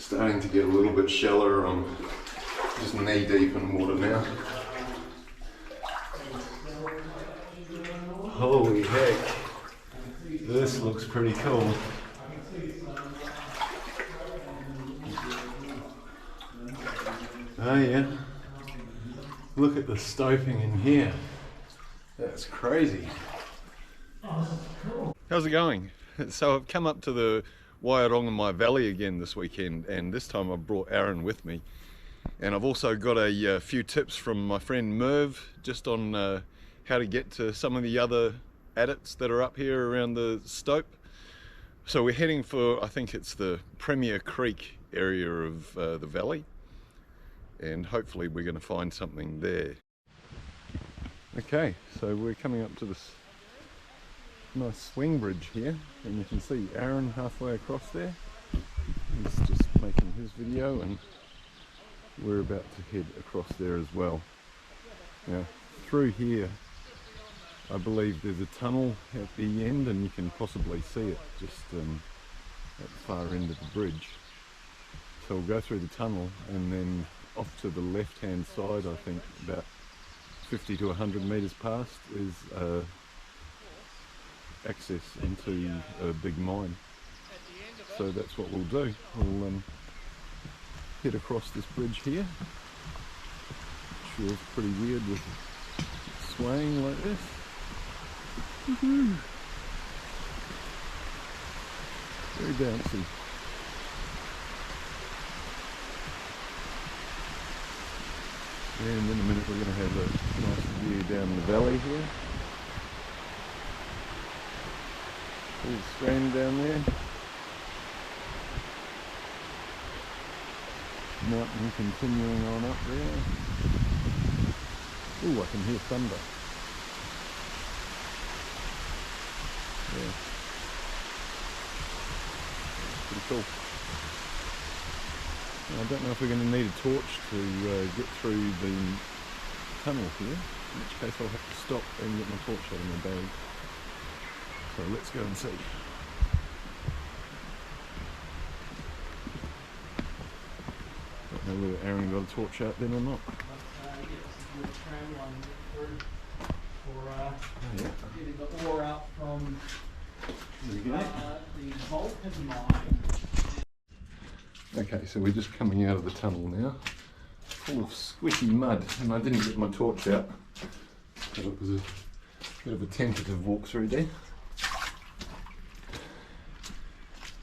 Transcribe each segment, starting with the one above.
starting to get a little bit shallower. I'm just knee deep in water now. Holy heck, this looks pretty cool. Oh yeah, look at the stoping in here. That's crazy. How's it going? So I've come up to the Waiorongomai Valley again this weekend, and this time I've brought Aaron with me. And I've also got a few tips from my friend Merv just on how to get to some of the other adits that are up here around the stope. So we're heading for, I think it's the Premier Creek area of the valley, and hopefully we're going to find something there. Okay, so we're coming up to this nice swing bridge here, and you can see Aaron halfway across there. He's just making his video, and we're about to head across there as well. Now through here I believe there's a tunnel at the end, and you can possibly see it just at the far end of the bridge. So we'll go through the tunnel, and then off to the left hand side, I think about 50 to 100 metres past, is access into a big mine. So that's what we'll do. We'll head across this bridge here, which feels pretty weird with swaying like this. Woohoo! Very bouncy. And in a minute we're going to have a nice view down the valley here. See the strand down there. Mountain continuing on up there. Ooh, I can hear thunder. Yeah. Pretty cool. I don't know if we're going to need a torch to get through the tunnel here, in which case I'll have to stop and get my torch out of my bag. So let's go and see. Don't know whether Aaron got a torch out then or not. Getting the ore out from the Vulcan mine. Okay, so we're just coming out of the tunnel now, full of squishy mud, and I didn't get my torch out, so it was a bit of a tentative walk through there.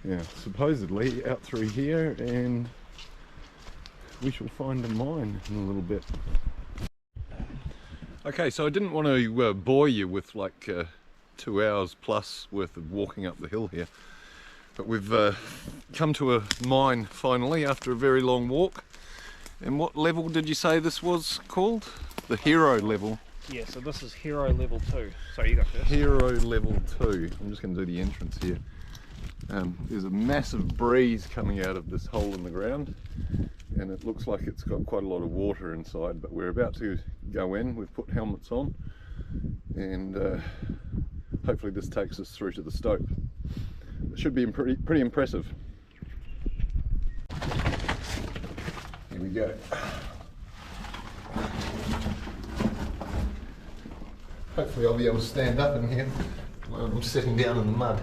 Yeah, supposedly out through here, and we shall find a mine in a little bit. Okay, so I didn't want to bore you with like 2 hours plus worth of walking up the hill here, but we've come to a mine finally after a very long walk. And what level did you say this was called? The Hero level? Yeah, so this is Hero level 2. So you got this. Hero level 2. I'm just going to do the entrance here. There's a massive breeze coming out of this hole in the ground, and it looks like it's got quite a lot of water inside, but we're about to go in. We've put helmets on, and hopefully this takes us through to the stope. It should be pretty impressive. Here we go. Hopefully I'll be able to stand up in here while I'm sitting down in the mud.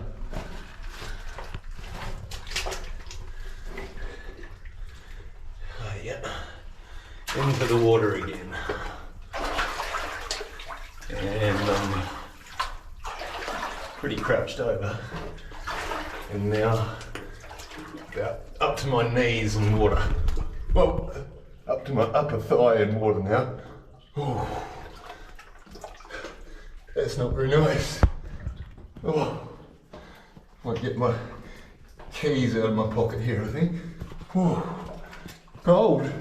Oh yeah, into the water again. And I'm pretty crouched over. And now about up to my knees in water. Well, up to my upper thigh in water now. Ooh. That's not very nice. Oh, might get my keys out of my pocket here, I think. Ooh. Cold.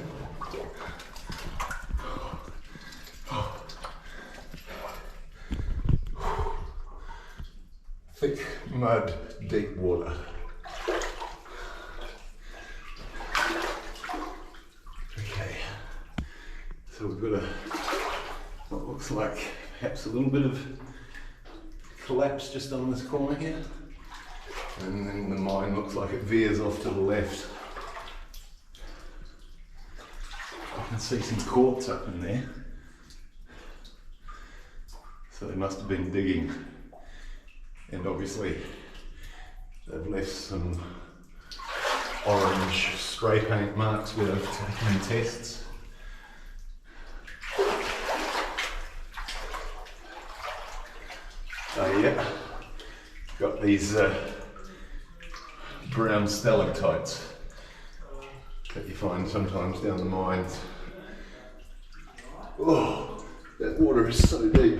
Thick mud, deep water. Okay, so we've got what looks like perhaps a little bit of collapse just on this corner here, and then the mine looks like it veers off to the left can see some quartz up in there. So they must have been digging. And obviously they've left some orange spray paint marks where they've taken tests. Oh yeah, got these brown stalactites that you find sometimes down the mines. Oh, that water is so deep.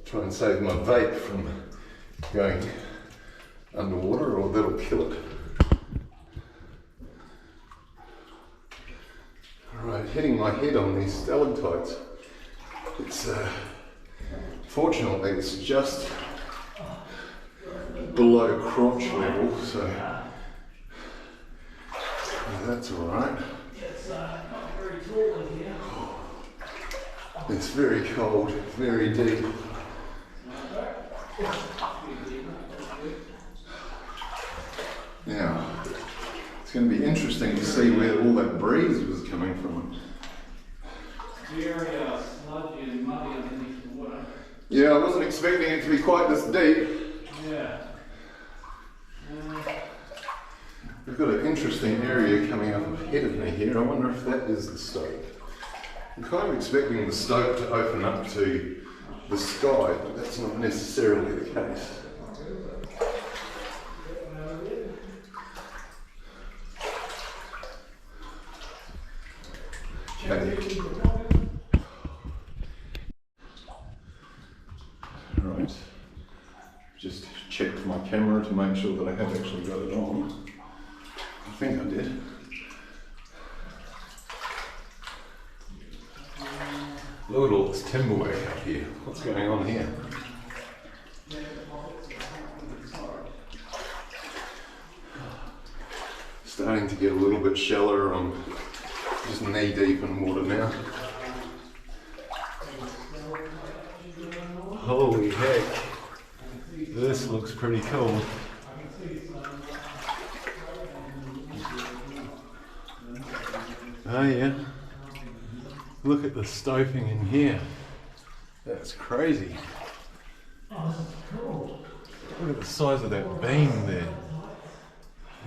Try and save my vape from going underwater or that'll kill it. Alright, hitting my head on these stalactites. It's fortunately it's just below crotch level, so yeah, that's alright. It's very cold, very deep. Now, it's going to be interesting to see where all that breeze was coming from. Very sludgy and muddy underneath the water. Yeah, I wasn't expecting it to be quite this deep. Yeah. We've got an interesting area coming up ahead of me here. I wonder if that is the stope. I'm kind of expecting the stope to open up to the sky, but that's not necessarily the case. Okay. Right. Just checked my camera to make sure that I have actually got it on. I think I did. Look at all this timber work up here. What's going on here? Starting to get a little bit shallower. I'm just knee deep in water now. Holy heck. This looks pretty cool. Oh yeah. Look at the stoping in here. That's crazy. Look at the size of that beam there.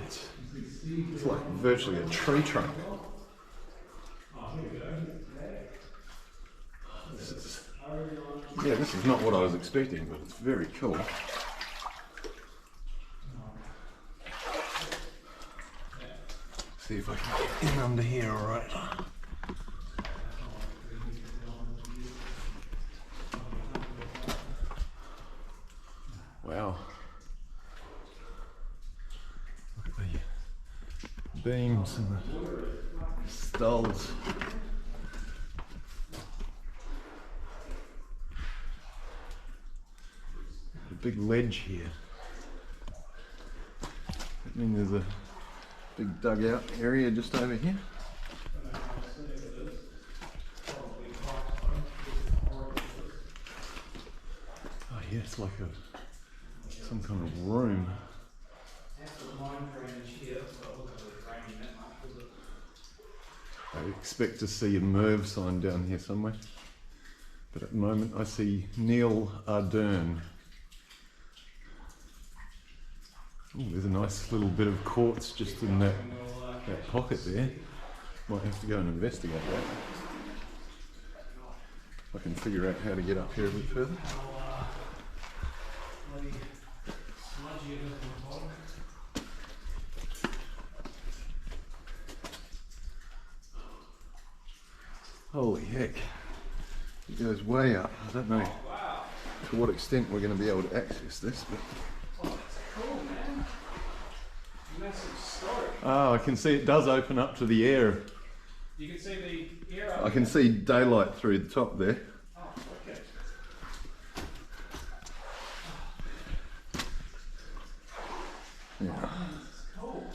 It's like virtually a tree trunk. This is not what I was expecting, but it's very cool. See if I can get in under here all right. Wow. Look at the beams and the stalls. A big ledge here. I mean, there's a big dugout area just over here. Oh yeah, it's like some kind of room. I expect to see a MERV sign down here somewhere, but at the moment I see Neil Ardern. Ooh, there's a nice little bit of quartz just in that pocket there. Might have to go and investigate that. If I can figure out how to get up here a bit further. Holy heck, it goes way up. I don't know to what extent we're going to be able to access this, but... Cool, man. Massive stope. Oh, I can see it does open up to the air. You can see the air up I can see daylight through the top there. Oh, okay. Yeah. Cool.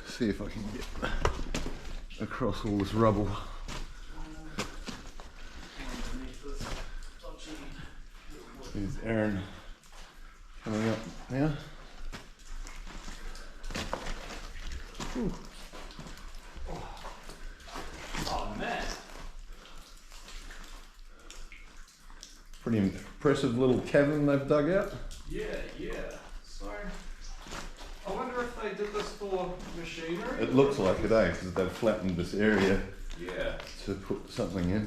See if I can get across all this rubble. There's Aaron coming up now. Ooh. Oh man. Pretty impressive little cavern they've dug out. Yeah. So, I wonder if they did this for machinery? It looks like it, eh? Because they've flattened this area Yeah. to put something in.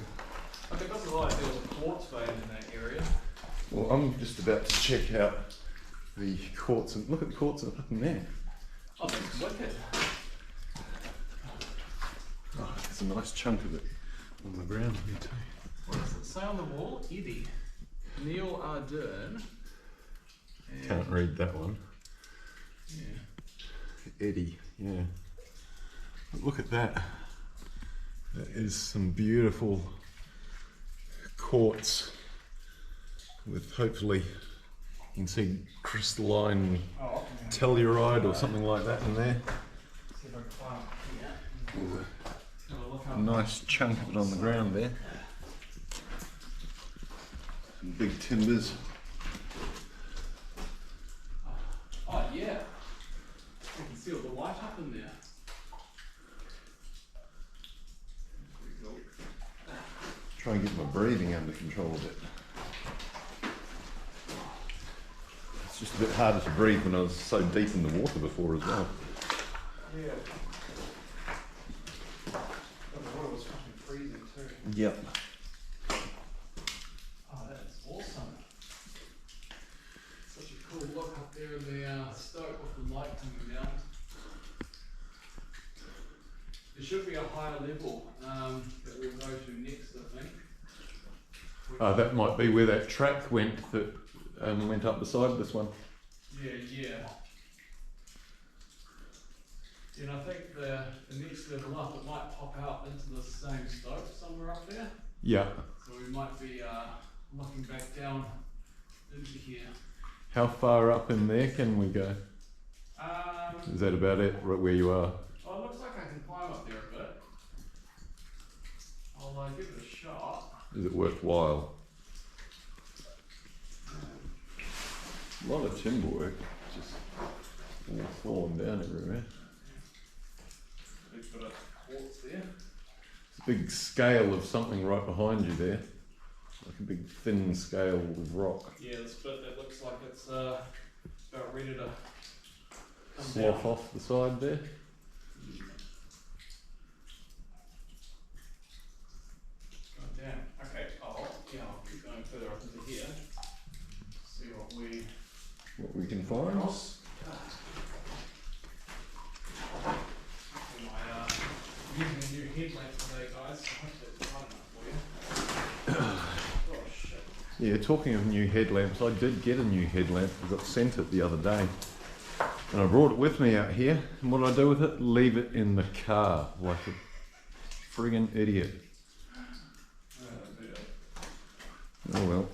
Like it doesn't like there was a quartz vein in that area. Well, I'm just about to check out the quartz, and look at the quartz up in there. Oh, that's wicked. Oh, there's a nice chunk of it on the ground here too. What does it say on the wall? Eddie. Neil Ardern. Can't read that one. Yeah. Eddie, yeah. But look at that. That is some beautiful quartz with, hopefully you can see crystalline telluride or something like that in there. See if I can climb up here. There's Have a look a up. nice chunk of it on the ground there. Some big timbers. Oh yeah. You can see all the light up in there. Pretty cool. Try and get my breathing under control a bit. It's just a bit harder to breathe when I was so deep in the water before as well. Yeah. Oh, the water was fucking freezing too. Yep. Oh, that is awesome. Such a cool look up there in the stope with the light coming down. There should be a higher level that we'll go to next, I think. That might be where that track went that went up beside this one. Yeah. And I think the next level up, it might pop out into the same stope somewhere up there. Yeah. So we might be looking back down into here. How far up in there can we go? Is that about it, right where you are? Oh, it looks like I can climb up there a bit. I'll give it a shot. Is it worthwhile? A lot of timber work, just all falling down everywhere. Big bit of quartz there. It's a big scale of something right behind you there. Like a big thin scale of rock. Yeah, this bit that looks like it's about ready to come Slough down. off the side there. Going down. Okay, I'll keep going further up into here. See what we can find. cross. Using a new headlamp today, guys. I hope that's bright enough for you. Oh shit. Yeah, talking of new headlamps, I did get a new headlamp. I got sent it the other day. And I brought it with me out here. And what did I do with it? Leave it in the car like a friggin' idiot. Oh well.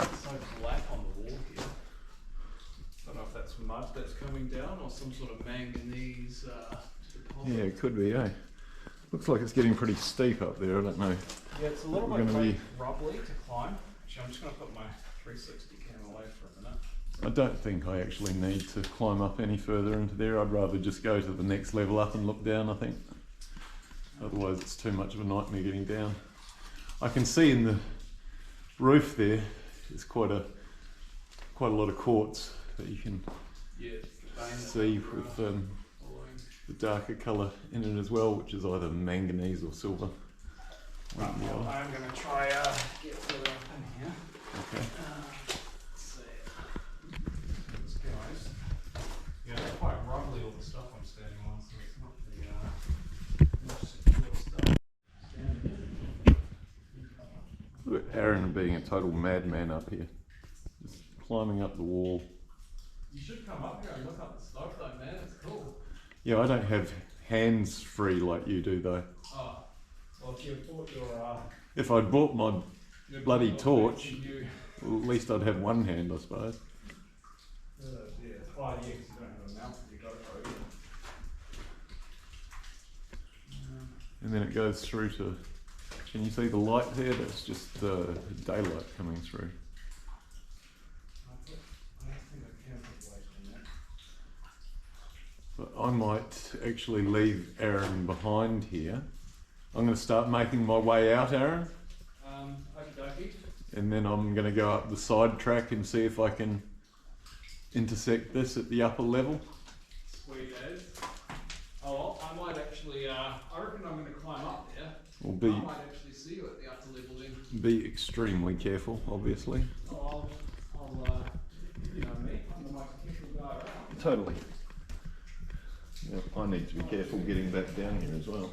It's so black on the wall here. Don't know if that's mud that's coming down or some sort of manganese deposit. Yeah, it could be, eh? Looks like it's getting pretty steep up there, I don't know. Yeah, it's a little We're bit gonna be- rubbly to climb. Actually, I'm just going to put my 360 cam away for a minute. I don't think I actually need to climb up any further into there. I'd rather just go to the next level up and look down, I think. Otherwise it's too much of a nightmare getting down. I can see in the roof there, there's quite a lot of quartz that you can Yeah, it's the vein that see we're, with following. the darker colour in it as well, which is either manganese or silver. Right, Yeah. well, I'm going to try get further up in here. Okay. Let's see. These guys. Yeah, they're quite rubbly, all the stuff I'm standing on, so it's not the most secure stuff. Look at Aaron being a total madman up here. Just climbing up the wall. You should come up here and look up the stuff though, man, it's cool. Yeah, I don't have hands free like you do though. Oh, well if you bought your If I'd bought my bloody torch, you, well, at least I'd have one hand, I suppose. yeah. Oh yeah, 'cause you don't have a mount for your GoPro either. And then it goes through to Can you see the light there? That's just daylight coming through. But I might actually leave Aaron behind here. I'm going to start making my way out, Aaron. Okey-dokey. And then I'm going to go up the side track and see if I can intersect this at the upper level. Sweet as. Oh, I might actually, I reckon I'm going to climb up there. Or I might actually see you at the upper level then. be extremely careful, obviously. Oh, you know me, I'm the most careful guy around. Totally. Yep, I need to be careful getting back down here as well.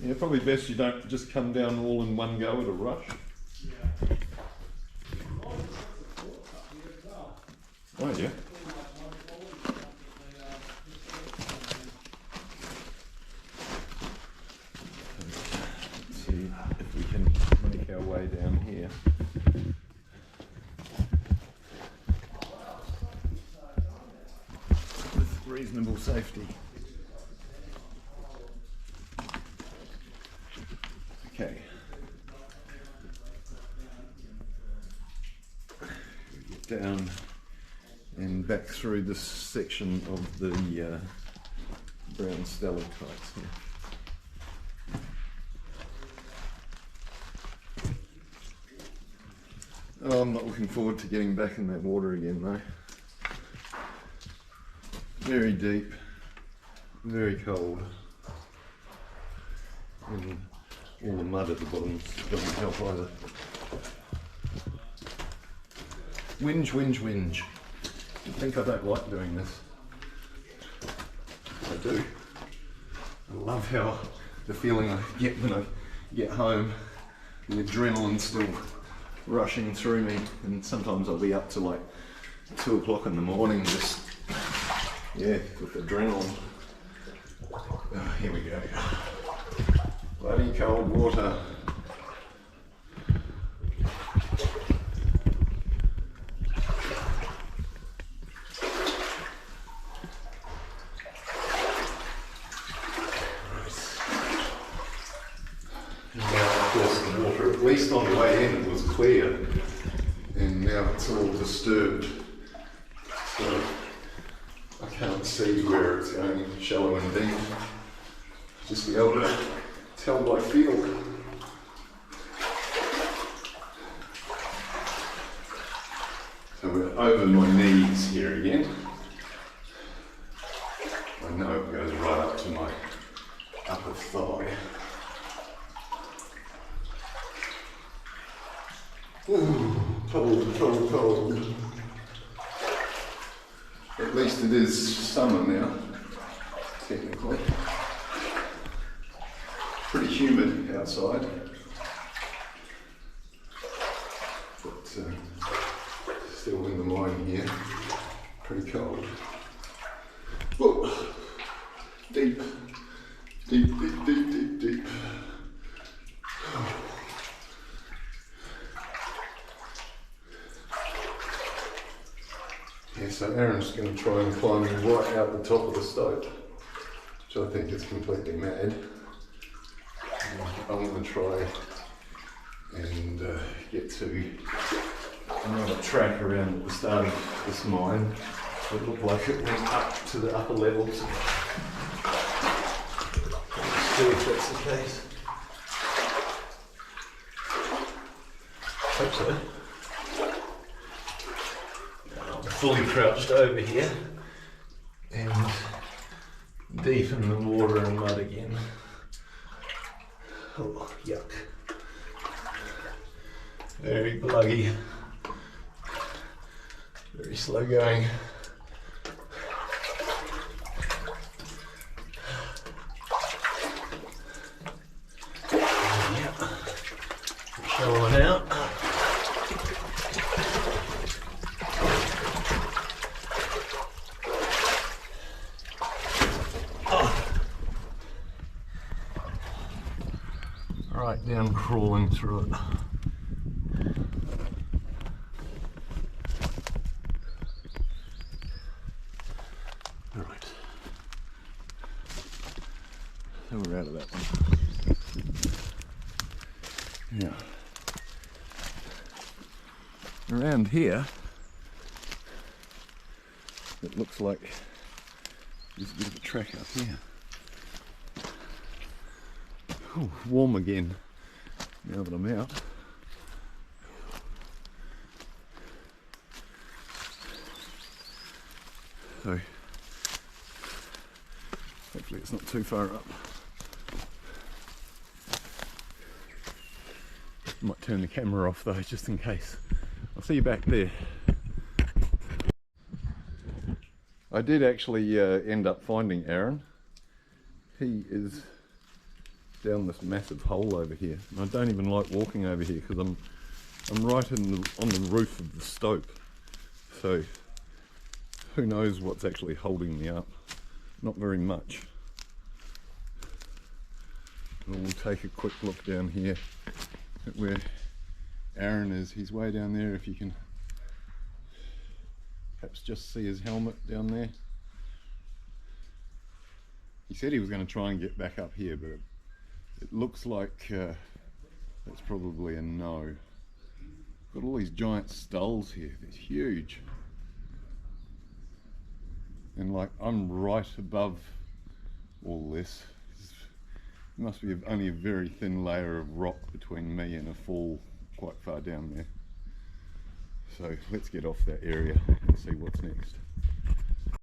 Yeah, probably best you don't just come down all in one go at a rush. Yeah. Oh yeah. Let's see if we can make our way down here. With reasonable safety. Okay. Get down and back through this section of the brown stalactites here. Oh, I'm not looking forward to getting back in that water again though. Very deep, very cold, and all the mud at the bottom doesn't help either. Whinge, whinge, whinge. I think I don't like doing this. I do. I love how the feeling I get when I get home, the adrenaline's still rushing through me, and sometimes I'll be up to like 2 o'clock in the morning just, yeah, with adrenaline. Oh, here we go. Bloody cold water. At least on the way in it was clear, and now it's all disturbed, so I can't see where it's going, shallow and deep. Just be able to tell by feel. So we're over my knees here again. I know it goes right up to my upper thigh. Ooh, cold, cold, cold. At least it is summer now, technically. Pretty humid outside, but still in the mine here, pretty cold. Whoa. Deep, deep, deep, deep, deep, deep. Yeah, so Aaron's going to try and climb right out the top of the stope, which I think is completely mad. I'm going to try and get to another track around at the start of this mine. It looked like it went up to the upper levels. Let's see if that's the case. Hope so. I'm fully crouched over here and deep in the water and mud again. Oh, yuck. Very bluggy. Very slow going. Yep. Showing out. Right down, crawling through it. Right. So we're out of that one. Now, around here, it looks like there's a bit of a track up here. Oh, warm again now that I'm out. So hopefully it's not too far up. Might turn the camera off though, just in case. I'll see you back there. I did actually end up finding Aaron. He is down this massive hole over here, and I don't even like walking over here because I'm right on the roof of the stope. So who knows what's actually holding me up? Not very much. We'll take a quick look down here at where Aaron is. He's way down there. If you can perhaps just see his helmet down there. He said he was going to try and get back up here, but it looks like that's probably a no. Got all these giant skulls here. They're huge. And like, I'm right above all this. There must be only a very thin layer of rock between me and a fall quite far down there. So let's get off that area and see what's next.